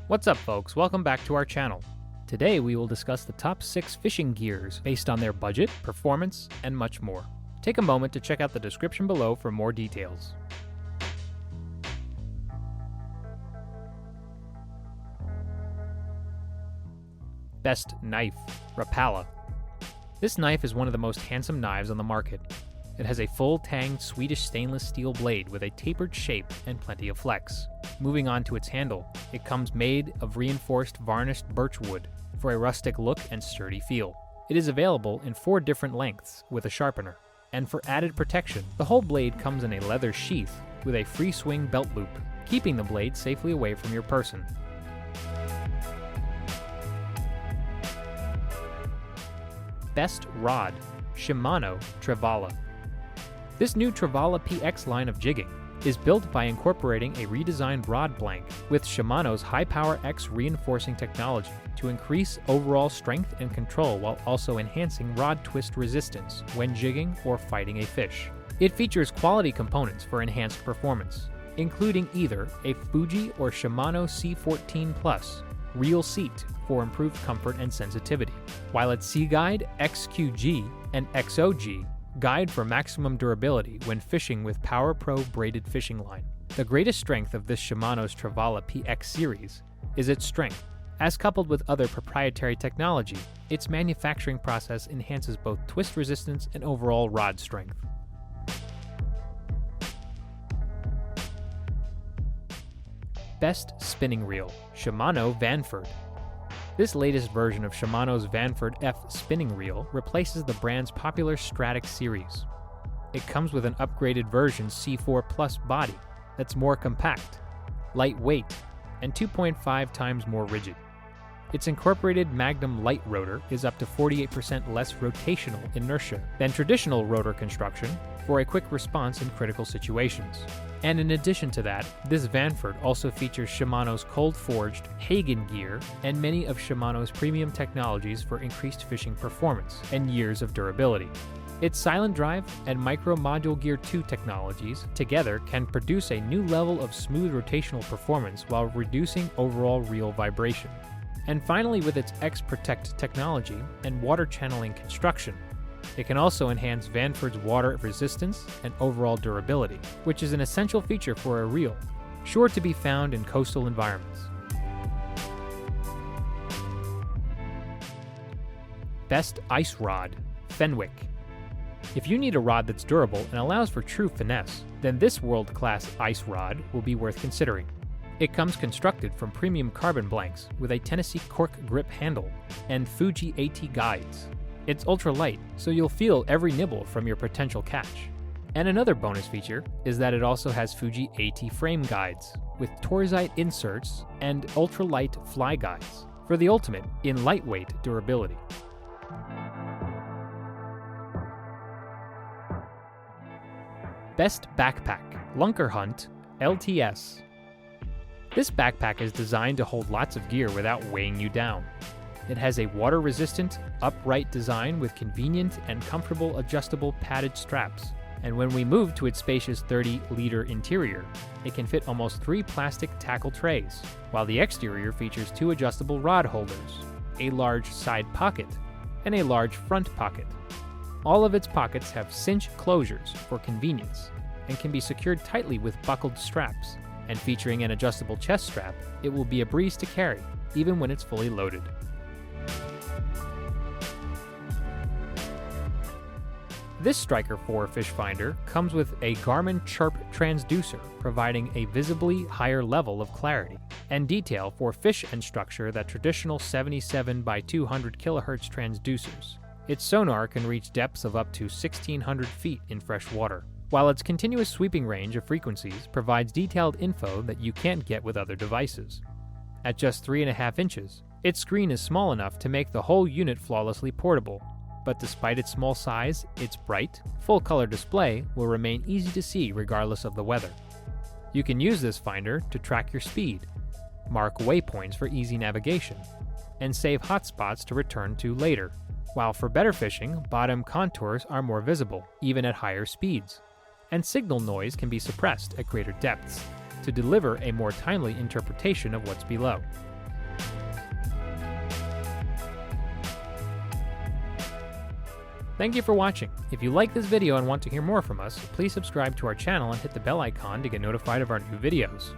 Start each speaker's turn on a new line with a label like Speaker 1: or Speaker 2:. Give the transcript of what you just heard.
Speaker 1: What's up folks, welcome back to our channel. Today we will discuss the top 6 fishing gears based on their budget, performance, and much more. Take a moment to check out the description below for more details. Best knife, Rapala. This knife is one of the most handsome knives on the market. It has a full-tang Swedish stainless steel blade with a tapered shape and plenty of flex. Moving on to its handle, it comes made of reinforced varnished birch wood for a rustic look and sturdy feel. It is available in 4 different lengths with a sharpener. And for added protection, the whole blade comes in a leather sheath with a free swing belt loop, keeping the blade safely away from your person. Best rod, Shimano Trevala. This new Trevala PX line of jigging is built by incorporating a redesigned rod blank with Shimano's High Power X reinforcing technology to increase overall strength and control while also enhancing rod twist resistance when jigging or fighting a fish. It features quality components for enhanced performance, including either a Fuji or Shimano C14 Plus reel seat for improved comfort and sensitivity, while its SeaGuide XQG and XOG guide for maximum durability when fishing with PowerPro braided fishing line. The greatest strength of this Shimano's Trevala PX series is its strength. As coupled with other proprietary technology, its manufacturing process enhances both twist resistance and overall rod strength. Best spinning reel, Shimano Vanford. This latest version of Shimano's Vanford F spinning reel replaces the brand's popular Stratic series. It comes with an upgraded version C4 Plus body that's more compact, lightweight, and 2.5 times more rigid. Its incorporated Magnum light rotor is up to 48% less rotational inertia than traditional rotor construction for a quick response in critical situations. And in addition to that, this Vanford also features Shimano's cold-forged Hagen gear and many of Shimano's premium technologies for increased fishing performance and years of durability. Its silent drive and micro module gear 2 technologies together can produce a new level of smooth rotational performance while reducing overall reel vibration. And finally, with its X-Protect technology and water channeling construction, it can also enhance Vanford's water resistance and overall durability, which is an essential feature for a reel, sure to be found in coastal environments. Best ice rod, Fenwick. If you need a rod that's durable and allows for true finesse, then this world-class ice rod will be worth considering. It comes constructed from premium carbon blanks with a Tennessee cork grip handle and Fuji AT guides. It's ultra light, so you'll feel every nibble from your potential catch. And another bonus feature is that it also has Fuji AT frame guides with Torzite inserts and ultra light fly guides for the ultimate in lightweight durability. Best backpack, Lunkerhunt LTS. This backpack is designed to hold lots of gear without weighing you down. It has a water-resistant, upright design with convenient and comfortable adjustable padded straps. And when we move to its spacious 30-liter interior, it can fit almost 3 plastic tackle trays, while the exterior features 2 adjustable rod holders, a large side pocket, and a large front pocket. All of its pockets have cinch closures for convenience and can be secured tightly with buckled straps, and featuring an adjustable chest strap, it will be a breeze to carry, even when it's fully loaded. This Striker 4 fish finder comes with a Garmin chirp transducer, providing a visibly higher level of clarity and detail for fish and structure than traditional 77 by 200 kHz transducers. Its sonar can reach depths of up to 1,600 feet in fresh water, while its continuous sweeping range of frequencies provides detailed info that you can't get with other devices. At just 3.5 inches, its screen is small enough to make the whole unit flawlessly portable. But despite its small size, its bright, full-color display will remain easy to see regardless of the weather. You can use this finder to track your speed, mark waypoints for easy navigation, and save hotspots to return to later, while for better fishing, bottom contours are more visible, even at higher speeds, and signal noise can be suppressed at greater depths to deliver a more timely interpretation of what's below. Thank you for watching. If you like this video and want to hear more from us, please subscribe to our channel and hit the bell icon to get notified of our new videos.